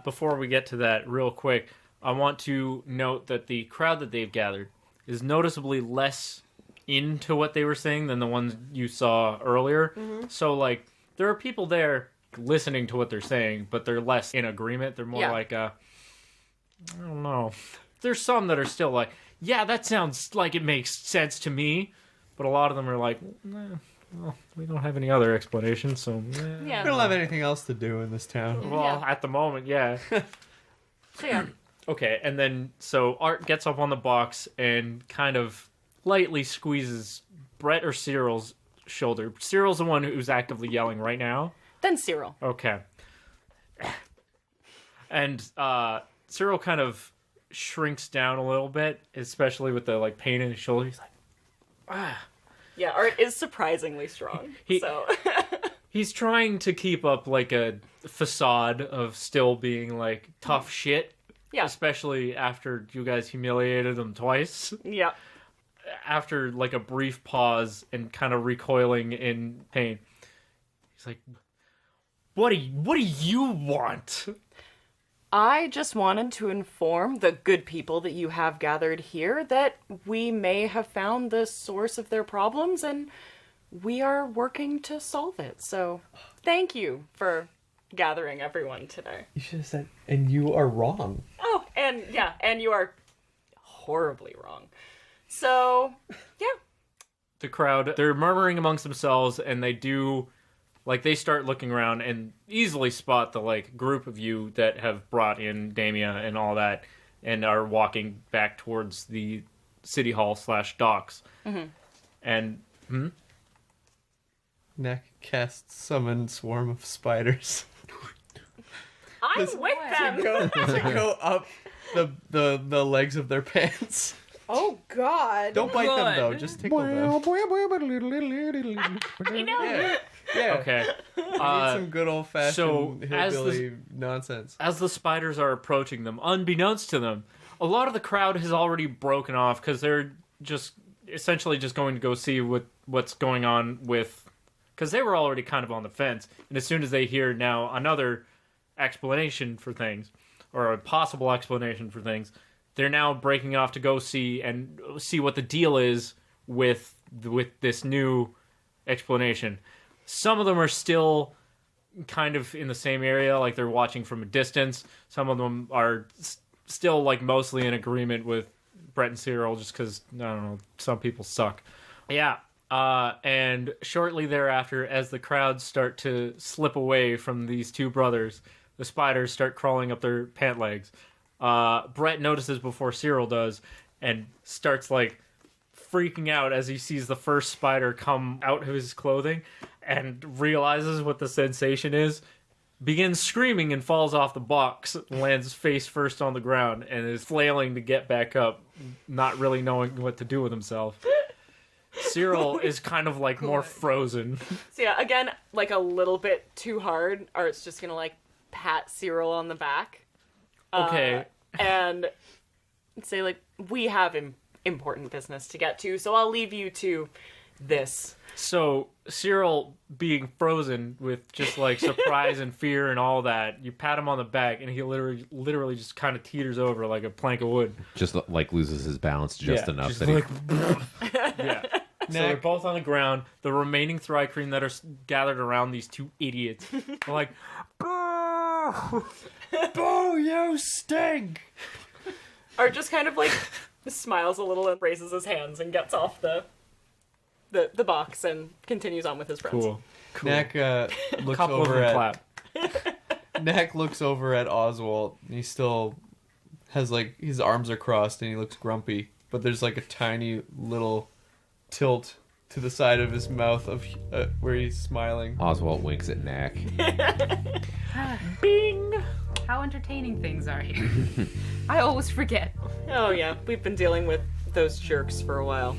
Before we get to that, real quick, I want to note that the crowd that they've gathered is noticeably less into what they were saying than the ones you saw earlier. So, like, there are people there listening to what they're saying, but they're less in agreement. They're more like, I don't know. There's some that are still like, yeah, that sounds like it makes sense to me. But a lot of them are like, well, we don't have any other explanation, so... Yeah. We don't have anything else to do in this town. Well, at the moment, yeah. So yeah. Okay, and then, so Art gets up on the box and kind of lightly squeezes Brett or Cyril's shoulder. Cyril's the one who's actively yelling right now. Then Cyril. Okay. And Cyril kind of shrinks down a little bit, especially with the like pain in his shoulder. He's like, ah. Yeah, Art is surprisingly strong. So He's trying to keep up like a facade of still being like tough shit. Yeah. Especially after you guys humiliated him twice. Yeah. After like a brief pause and kind of recoiling in pain, he's like, What do you want?" I just wanted to inform the good people that you have gathered here that we may have found the source of their problems and we are working to solve it. So thank you for gathering everyone today. You should have said, "And you are wrong." Oh, and yeah, and you are horribly wrong. So, yeah. The crowd, they're murmuring amongst themselves, and they do Like, they start looking around and easily spot the, like, group of you that have brought in Damia and all that and are walking back towards the city hall / docks. Mm-hmm. And, Knack casts summon swarm of spiders. I'm with them. to go up the legs of their pants. Oh God! Don't bite them though. Just tickle them. I know. Yeah. okay. We need some good old fashioned so as hillbilly nonsense. As the spiders are approaching them, unbeknownst to them, a lot of the crowd has already broken off because they're just essentially just going to go see what's going on with... Because they were already kind of on the fence. And as soon as they hear now another explanation for things, or a possible explanation for things, they're now breaking off to go see what the deal is with this new explanation. Some of them are still kind of in the same area, like they're watching from a distance. Some of them are still like mostly in agreement with Brett and Cyril, just because, I don't know, some people suck. Yeah. And shortly thereafter, as the crowds start to slip away from these two brothers, the spiders start crawling up their pant legs. Brett notices before Cyril does and starts like freaking out as he sees the first spider come out of his clothing and realizes what the sensation is, begins screaming and falls off the box, lands face first on the ground, and is flailing to get back up, not really knowing what to do with himself. Cyril is kind of like more frozen. So yeah, again, like a little bit too hard, or it's just gonna like pat Cyril on the back. Okay. And say like, we have important business to get to, so I'll leave you to this. So Cyril being frozen with just like surprise and fear and all that, you pat him on the back and he literally just kind of teeters over like a plank of wood. Just like loses his balance just enough just that like, yeah. So they're both on the ground. The remaining Thri-Kreen that are gathered around these two idiots are like, "Boo! Boo, you stink!" Or just kind of like smiles a little and raises his hands and gets off the box and continues on with his friends. Cool. Knack looks Couple over of them at clap. Knack looks over at Oswalt, and he still has like his arms are crossed and he looks grumpy, but there's like a tiny little tilt to the side of his mouth of where he's smiling. Oswalt winks at Knack. Bing! How entertaining things are here. I always forget. Oh yeah, we've been dealing with those jerks for a while.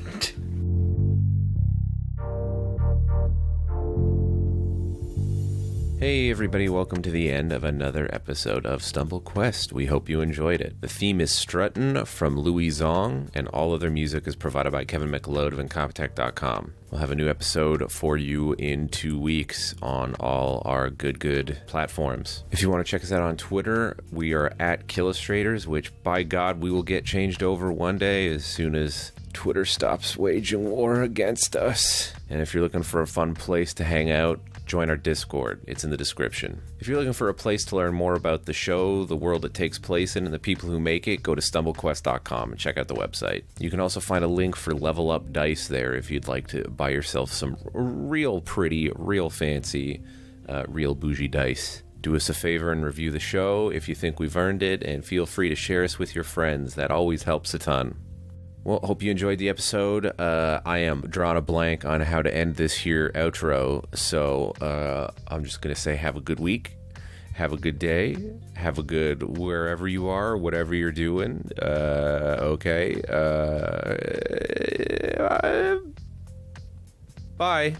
Hey everybody, welcome to the end of another episode of Stumble Quest. We hope you enjoyed it. The theme is Struttin from Louie Zong, and all other music is provided by Kevin McLeod of Incompetech.com. We'll have a new episode for you in 2 weeks on all our good platforms. If you want to check us out on Twitter, we are at Killustrators, which by God we will get changed over one day as soon as Twitter stops waging war against us. And if you're looking for a fun place to hang out, join our Discord. It's in the description. If you're looking for a place to learn more about the show, the world it takes place in, and the people who make it, go to StumbleQuest.com and check out the website. You can also find a link for Level Up Dice there if you'd like to buy yourself some real pretty, real fancy, real bougie dice. Do us a favor and review the show if you think we've earned it, and feel free to share us with your friends. That always helps a ton. Well, hope you enjoyed the episode. I am drawing a blank on how to end this here outro, so I'm just going to say have a good week, have a good day, have a good wherever you are, whatever you're doing. Okay. Bye.